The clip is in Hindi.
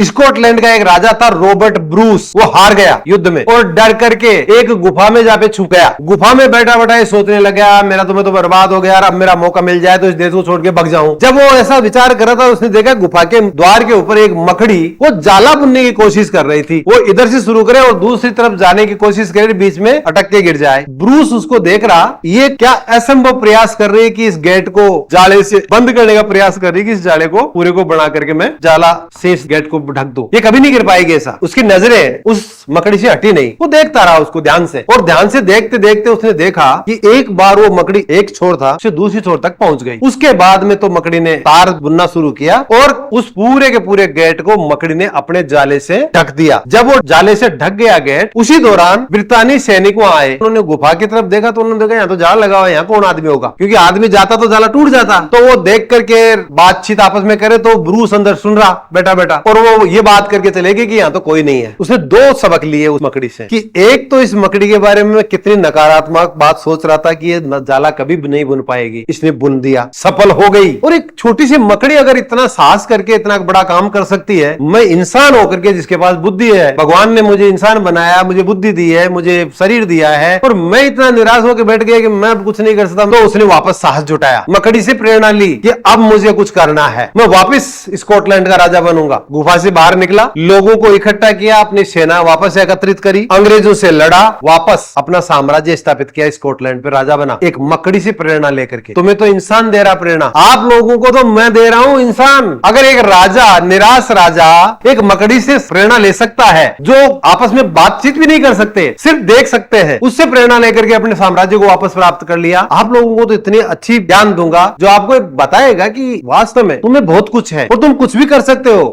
स्कॉटलैंड का एक राजा था रॉबर्ट ब्रूस, वो हार गया युद्ध में और डर करके एक गुफा में जाके छुप गया। गुफा में बैठा बैठा ये सोचने लगा, मेरा तुम्हें तो बर्बाद हो गया, अब मेरा मौका मिल जाए तो इस देश को छोड़ के भग जाऊं। जब वो ऐसा विचार कर रहा था, उसने देखा गुफा के द्वार के ऊपर एक मकड़ी वो जाला बुनने की कोशिश कर रही थी। वो इधर से शुरू करे और दूसरी तरफ जाने की कोशिश करे, बीच में अटक के गिर जाए। ब्रूस उसको देख रहा, ये क्या असंभव प्रयास कर रही है कि इस गेट को जाले से बंद करने का प्रयास कर रही है कि इस जाले को पूरे को बना करके मैं जाला से इस गेट को ढक दूं, ये कभी नहीं गिर पाएगी। ऐसा उसकी नजरें उस मकड़ी से हटी नहीं, वो देखता रहा उसको ध्यान से, और ध्यान से देखते देखते उसने देखा कि एक बार वो मकड़ी एक छोर था से दूसरी छोर तक पहुंच गई। उसके बाद में तो मकड़ी ने तार बुनना शुरू किया और उस पूरे के पूरे गेट को मकड़ी ने अपने जाले से ढक दिया। जब वो जाले से ढक गया गेट, उसी दौरान ब्रितानी सैनिक वहां आए। उन्होंने गुफा की तरफ देखा तो उन्होंने देखा यहाँ तो जाला लगा हुआ है, यहाँ कौन आदमी होगा, क्योंकि आदमी जाता तो जाला टूट जाता। तो वो देख करके बातचीत आपस में करे तो ब्रूस अंदर सुन रहा बैठा बैठा, और वो ये बात करके चले गए कि यहाँ तो कोई नहीं है। उसने दो सबक लिए उस मकड़ी से कि एक तो इस मकड़ी के बारे में कितनी नकारात्मक बात सोच रहा था कि ये जाला कभी भी नहीं बुन पाएगी, इसने बुन दिया, सफल हो गई। और एक छोटी सी मकड़ी अगर इतना साहस करके इतना बड़ा काम कर सकती है, मैं इंसान होकर के जिसके पास बुद्धि है, भगवान ने मुझे इंसान बनाया, मुझे बुद्धि दी है, मुझे शरीर दिया है, और मैं इतना निराश होकर बैठ गया कि मैं कुछ नहीं कर सकता, तो उसने वापस साहस जुटाया, मकड़ी से प्रेरणा ली कि अब मुझे कुछ करना है, मैं वापस स्कॉटलैंड का राजा बनूंगा। गुफा से बाहर निकला, लोगों को इकट्ठा किया, अपनी सेना वापस एकत्रित करी, अंग्रेजों से लड़ा, वापस अपना साम्राज्य स्थापित किया, स्कॉटलैंड पे राजा बना, एक मकड़ी से प्रेरणा लेकर के। तुम्हें तो इंसान दे रहा प्रेरणा, आप लोगों को तो मैं दे रहा हूं इंसान। अगर एक राजा, निराश राजा एक मकड़ी से प्रेरणा ले सकता है, जो आपस में बातचीत भी नहीं कर सकते, सिर्फ देख सकते हैं, उससे प्रेरणा लेकर के अपने साम्राज्य को वापस प्राप्त कर लिया। आप लोगों को तो इतनी अच्छी ज्ञान दूंगा जो आपको बताएगा कि वास्तव में तुम्हें बहुत कुछ है और तुम कुछ भी कर सकते हो।